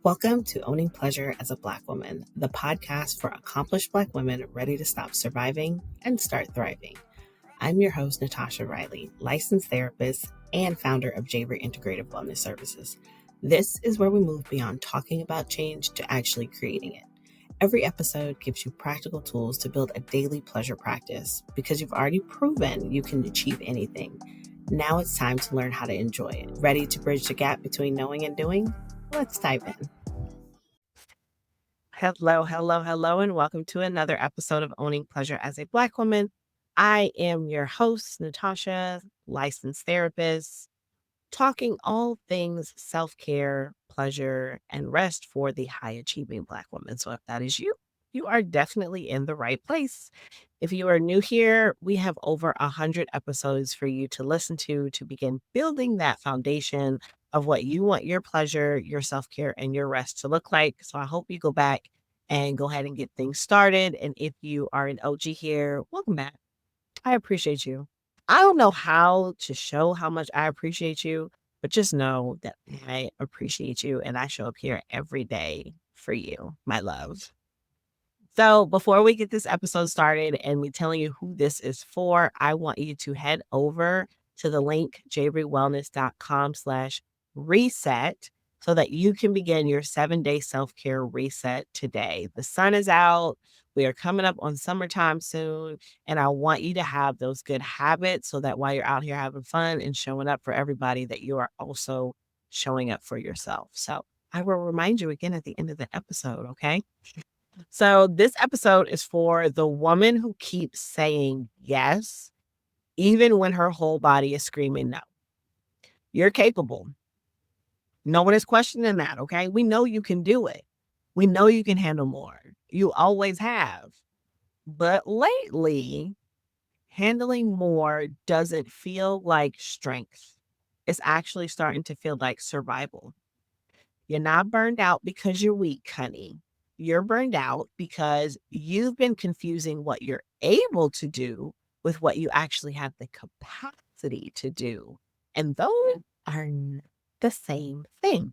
Welcome to Owning Pleasure as a Black Woman, the podcast for accomplished Black women ready to stop surviving and start thriving. I'm your host, Natasha Riley, licensed therapist and founder of Jaber Integrative Wellness Services. This is where we move beyond talking about change to actually creating it. Every episode gives you practical tools to build a daily pleasure practice because you've already proven you can achieve anything. Now it's time to learn how to enjoy it. Ready to bridge the gap between knowing and doing? Let's dive in. Hello, and welcome to another episode of Owning Pleasure as a Black Woman. I am your host, Natasha, licensed therapist, talking all things self-care, pleasure, and rest for the high-achieving Black woman. So if that is you, you are definitely in the right place. If you are new here, we have over 100 episodes for you to listen to begin building that foundation of what you want your pleasure, your self-care, and your rest to look like. So I hope you go back and go ahead and get things started. And if you are an OG here, welcome back. I appreciate you. I don't know how to show how much I appreciate you, but just know that I appreciate you and I show up here every day for you, my love. So before we get this episode started and me telling you who this is for, I want you to head over to the link jabrywellness.com/reset so that you can begin your 7-day self-care reset today. The sun is out. We are coming up on summertime soon. And I want you to have those good habits so that while you're out here having fun and showing up for everybody, that you are also showing up for yourself. So I will remind you again at the end of the episode, okay? So this episode is for the woman who keeps saying yes, even when her whole body is screaming no. You're capable. No one is questioning that, okay? We know you can do it. We know you can handle more. You always have. But lately, handling more doesn't feel like strength. It's actually starting to feel like survival. You're not burned out because you're weak, honey. You're burned out because you've been confusing what you're able to do with what you actually have the capacity to do. And those are not the same thing.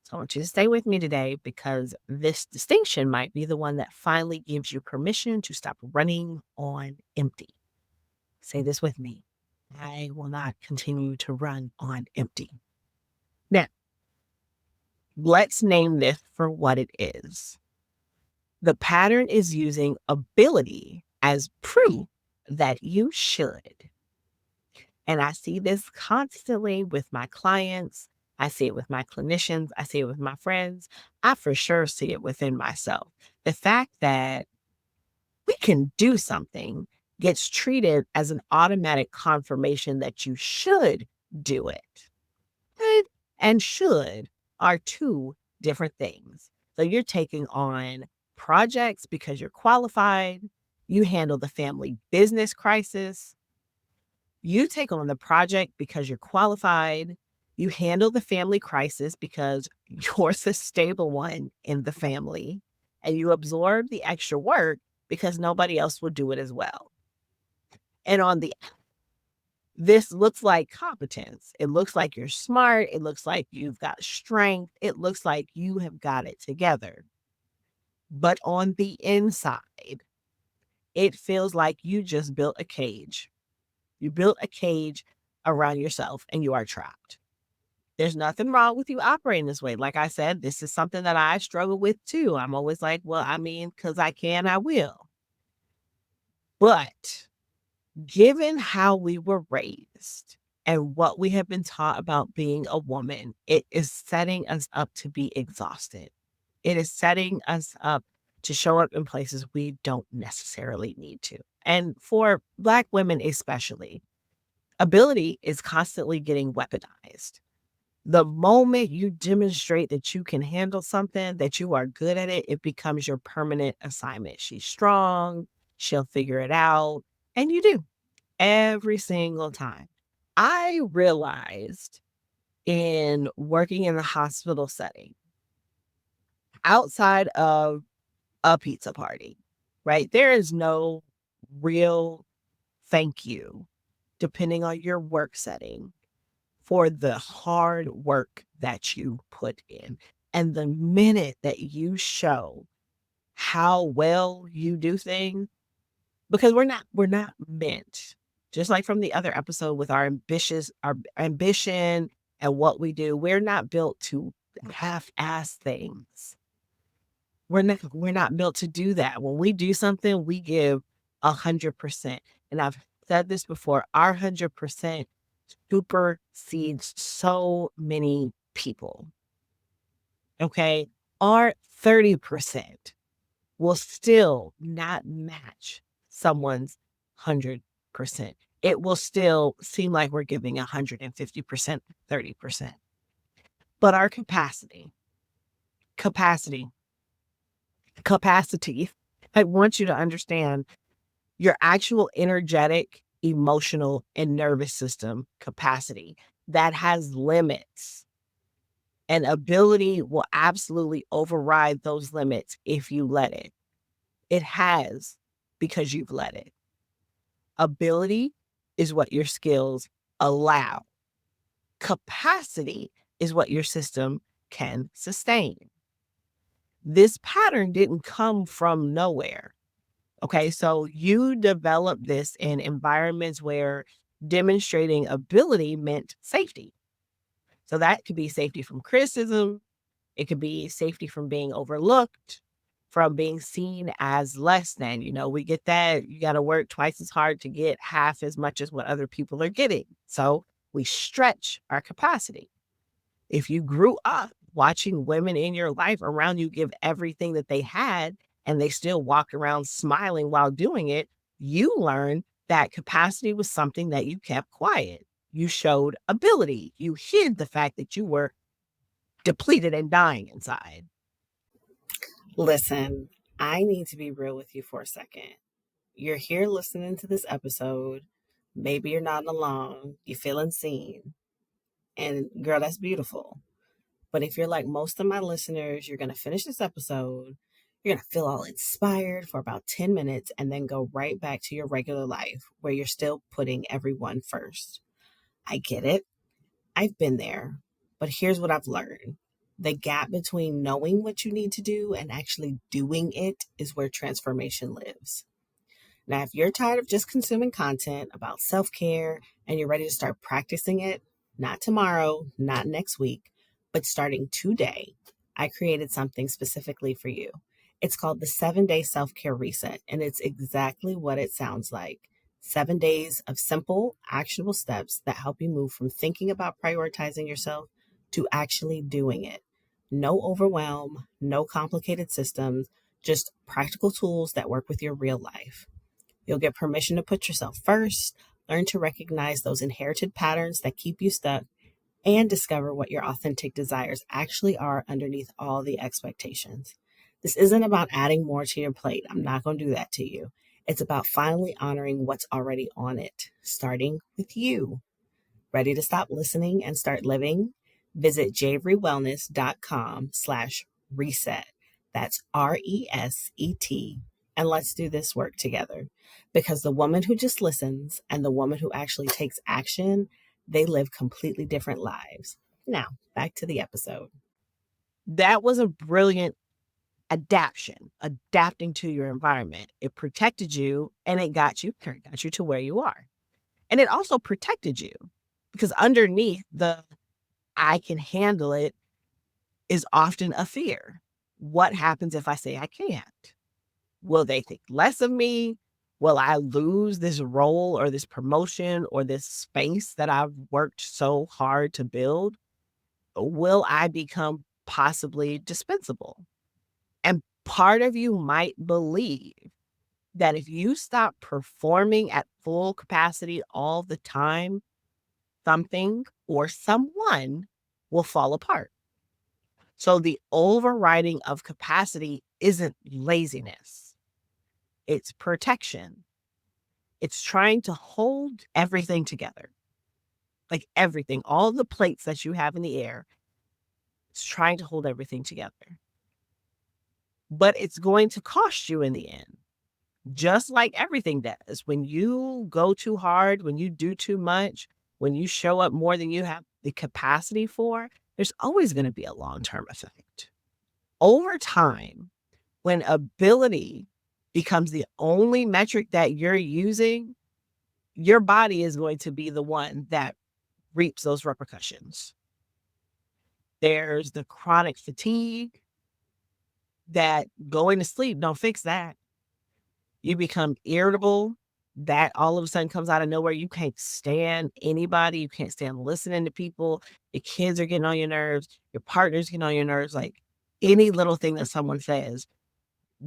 So I want you to stay with me today because this distinction might be the one that finally gives you permission to stop running on empty. Say this with me. I will not continue to run on empty. Now, let's name this for what it is. The pattern is using ability as proof that you should. And I see this constantly with my clients. I see it with my clinicians. I see it with my friends. I for sure see it within myself. The fact that we can do something gets treated as an automatic confirmation that you should do it. Could and should are two different things. So you're taking on projects because you're qualified. You handle the family business crisis. You take on the project because you're qualified. You handle the family crisis because you're the stable one in the family. And you absorb the extra work because nobody else will do it as well. And on the this looks like competence. It looks like you're smart. It looks like you've got strength. It looks like you have got it together. But on the inside, it feels like you just built a cage. You built a cage around yourself and you are trapped. There's nothing wrong with you operating this way. Like I said, this is something that I struggle with too. I'm always like, well, I mean, because I can, I will. But given how we were raised and what we have been taught about being a woman, it is setting us up to be exhausted. It is setting us up to show up in places we don't necessarily need to. And for Black women, especially, ability is constantly getting weaponized. The moment you demonstrate that you can handle something, that you are good at it, it becomes your permanent assignment. She's strong, she'll figure it out, and you do every single time. I realized in working in the hospital setting, outside of a pizza party, right? There is no real thank you, depending on your work setting, for the hard work that you put in. And the minute that you show how well you do things, because we're not meant, just like from the other episode with our ambition and what we do, we're not built to half-ass things. We're not built to do that. When we do something, we give 100%. And I've said this before, our 100% supersedes so many people. Okay? Our 30% will still not match someone's 100%. It will still seem like we're giving 150%, 30%. But our capacity, capacity, I want you to understand your actual energetic, emotional, and nervous system capacity that has limits. And ability will absolutely override those limits if you let it. It has, because you've let it. Ability is what your skills allow. Capacity is what your system can sustain. This pattern didn't come from nowhere. Okay, so you develop this in environments where demonstrating ability meant safety. So that could be safety from criticism, it could be safety from being overlooked, from being seen as less than. We get that you got to work twice as hard to get half as much as what other people are getting. So we stretch our capacity. If you grew up watching women in your life around you give everything that they had and they still walk around smiling while doing it, you learn that capacity was something that you kept quiet. You showed ability. You hid the fact that you were depleted and dying inside. Listen, I need to be real with you for a second. You're here listening to this episode. Maybe you're nodding along, you're feeling seen. And girl, that's beautiful. But if you're like most of my listeners, you're going to finish this episode. You're going to feel all inspired for about 10 minutes and then go right back to your regular life where you're still putting everyone first. I get it. I've been there. But here's what I've learned: the gap between knowing what you need to do and actually doing it is where transformation lives. Now, if you're tired of just consuming content about self care and you're ready to start practicing it, not tomorrow, not next week, but starting today, I created something specifically for you. It's called the 7-Day Self Care Reset, and it's exactly what it sounds like. 7 days of simple, actionable steps that help you move from thinking about prioritizing yourself to actually doing it. No overwhelm, no complicated systems, just practical tools that work with your real life. You'll get permission to put yourself first, learn to recognize those inherited patterns that keep you stuck, and discover what your authentic desires actually are underneath all the expectations. This isn't about adding more to your plate. I'm not going to do that to you. It's about finally honoring what's already on it, starting with you. Ready to stop listening and start living? Visit javerywellness.com/reset. That's RESET. And let's do this work together. Because the woman who just listens and the woman who actually takes action, they live completely different lives. Now, back to the episode. That was a brilliant adapting to your environment. It protected you and it got you to where you are. And it also protected you because underneath the I can handle it is often a fear. What happens if I say I can't? Will they think less of me? Will I lose this role or this promotion or this space that I've worked so hard to build? Will I become possibly dispensable? And part of you might believe that if you stop performing at full capacity all the time, something or someone will fall apart. So the overriding of capacity isn't laziness, it's protection. It's trying to hold everything together, like everything, all the plates that you have in the air. It's trying to hold everything together. But it's going to cost you in the end, just like everything does. When you go too hard, when you do too much, when you show up more than you have the capacity for, there's always going to be a long-term effect. Over time, when ability becomes the only metric that you're using, your body is going to be the one that reaps those repercussions. There's the chronic fatigue that going to sleep don't fix that. You become irritable. That all of a sudden comes out of nowhere. You can't stand anybody. You can't stand listening to people. Your kids are getting on your nerves. Your partner's getting on your nerves. Like any little thing that someone says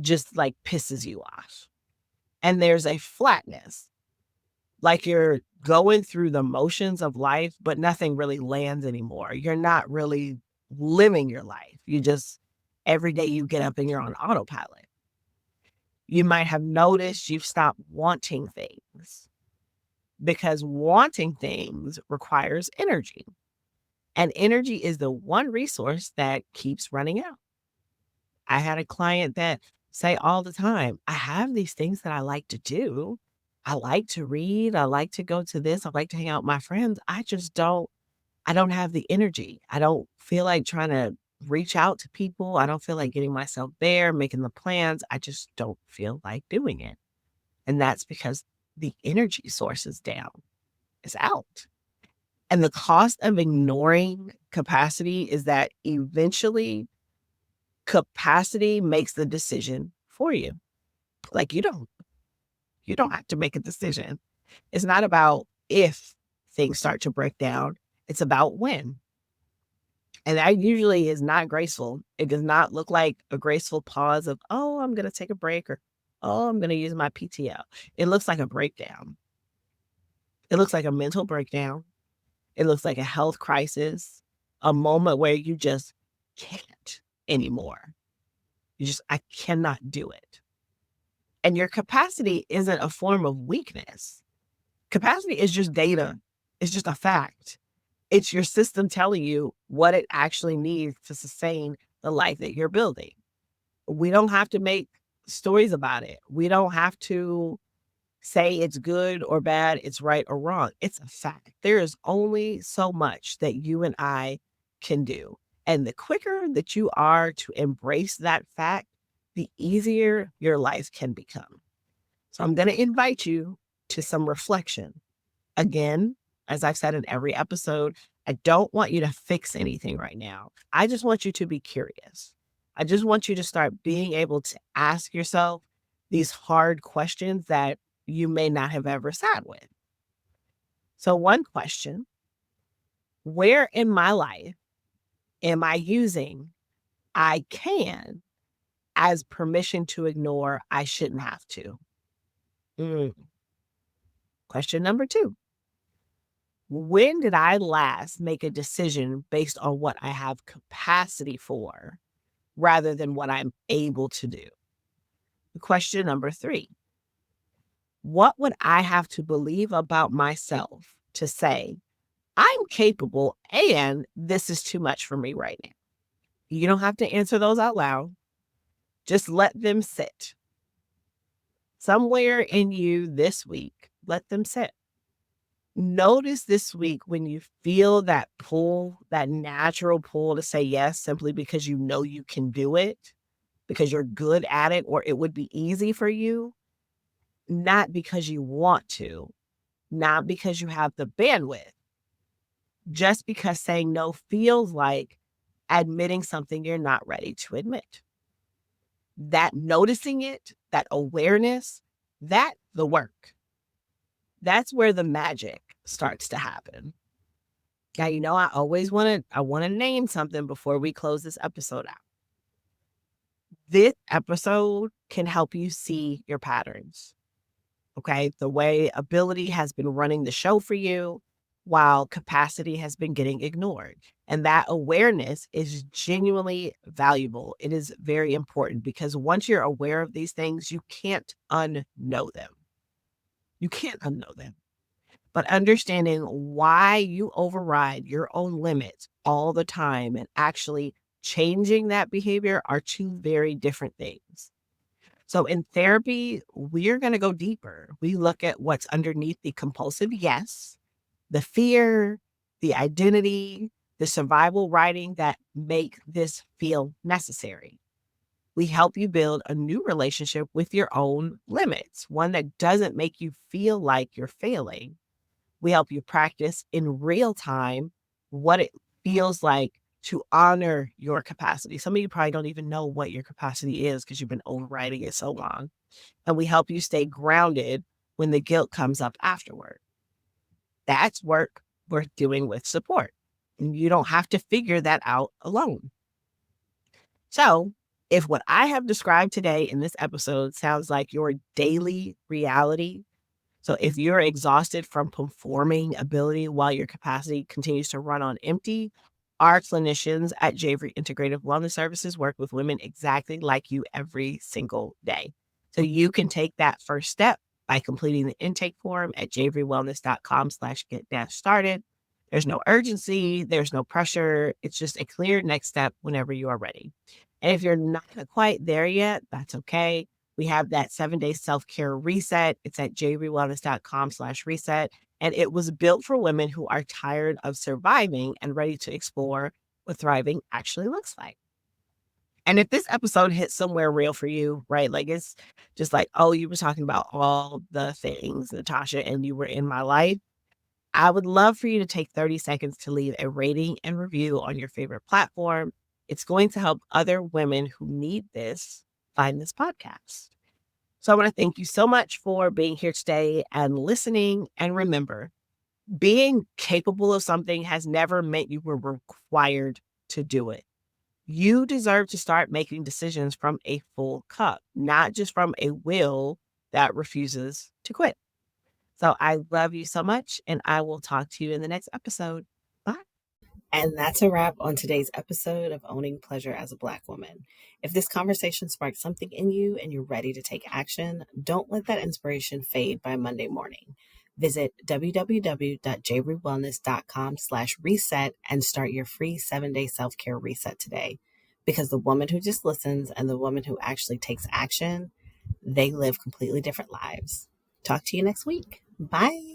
just like pisses you off. And there's a flatness, like you're going through the motions of life, but nothing really lands anymore. You're not really living your life. You just, every day you get up and you're on autopilot. You might have noticed you've stopped wanting things because wanting things requires energy. And energy is the one resource that keeps running out. I had a client that say all the time, I have these things that I like to do. I like to read. I like to go to this. I like to hang out with my friends. I don't have the energy. I don't feel like trying to reach out to people. I don't feel like getting myself there, making the plans. I just don't feel like doing it. And that's because the energy source is down, is out. And the cost of ignoring capacity is that eventually capacity makes the decision for you. Like you don't have to make a decision. It's not about if things start to break down. It's about when. And that usually is not graceful. It does not look like a graceful pause of, oh, I'm going to take a break or, oh, I'm going to use my PTO. It looks like a breakdown. It looks like a mental breakdown. It looks like a health crisis, a moment where you just can't anymore. I cannot do it. And your capacity isn't a form of weakness. Capacity is just data. It's just a fact. It's your system telling you what it actually needs to sustain the life that you're building. We don't have to make stories about it. We don't have to say it's good or bad, it's right or wrong. It's a fact. There is only so much that you and I can do. And the quicker that you are to embrace that fact, the easier your life can become. So I'm going to invite you to some reflection. Again, as I've said in every episode, I don't want you to fix anything right now. I just want you to be curious. I just want you to start being able to ask yourself these hard questions that you may not have ever sat with. So one question, where in my life am I using I can as permission to ignore I shouldn't have to? Question number 2, when did I last make a decision based on what I have capacity for rather than what I'm able to do? Question number 3, what would I have to believe about myself to say, I'm capable and this is too much for me right now? You don't have to answer those out loud. Just let them sit. Somewhere in you this week, let them sit. Notice this week when you feel that pull, that natural pull to say yes, simply because you know you can do it, because you're good at it, or it would be easy for you, not because you want to, not because you have the bandwidth, just because saying no feels like admitting something you're not ready to admit. That noticing it, that awareness, that the work. That's where the magic starts to happen. Now, I always want to name something before we close this episode out. This episode can help you see your patterns. Okay. The way ability has been running the show for you while capacity has been getting ignored. And that awareness is genuinely valuable. It is very important because once you're aware of these things, you can't unknow them. You can't unknow them. But understanding why you override your own limits all the time and actually changing that behavior are two very different things. So in therapy, we're going to go deeper. We look at what's underneath the compulsive yes, the fear, the identity, the survival writing that make this feel necessary. We help you build a new relationship with your own limits, one that doesn't make you feel like you're failing. We help you practice in real time what it feels like to honor your capacity. Some of you probably don't even know what your capacity is because you've been overriding it so long. And we help you stay grounded when the guilt comes up afterward. That's work worth doing with support. And you don't have to figure that out alone. So, if what I have described today in this episode sounds like your daily reality, so if you're exhausted from performing ability while your capacity continues to run on empty, our clinicians at Javery Integrative Wellness Services work with women exactly like you every single day. So you can take that first step by completing the intake form at javerywellness.com/get-started. There's no urgency, there's no pressure. It's just a clear next step whenever you are ready. And if you're not quite there yet, that's okay. We have that 7-day self-care reset. It's at javerywellness.com/reset. And it was built for women who are tired of surviving and ready to explore what thriving actually looks like. And if this episode hits somewhere real for you, right? Like it's just like, oh, you were talking about all the things, Natasha, and you were in my life. I would love for you to take 30 seconds to leave a rating and review on your favorite platform. It's going to help other women who need this find this podcast. So I want to thank you so much for being here today and listening. And remember, being capable of something has never meant you were required to do it. You deserve to start making decisions from a full cup, not just from a will that refuses to quit. So I love you so much, and I will talk to you in the next episode. Bye. And that's a wrap on today's episode of Owning Pleasure as a Black Woman. If this conversation sparked something in you and you're ready to take action, don't let that inspiration fade by Monday morning. Visit www.javerywellness.com/reset and start your free 7-day self-care reset today. Because the woman who just listens and the woman who actually takes action, they live completely different lives. Talk to you next week. Bye.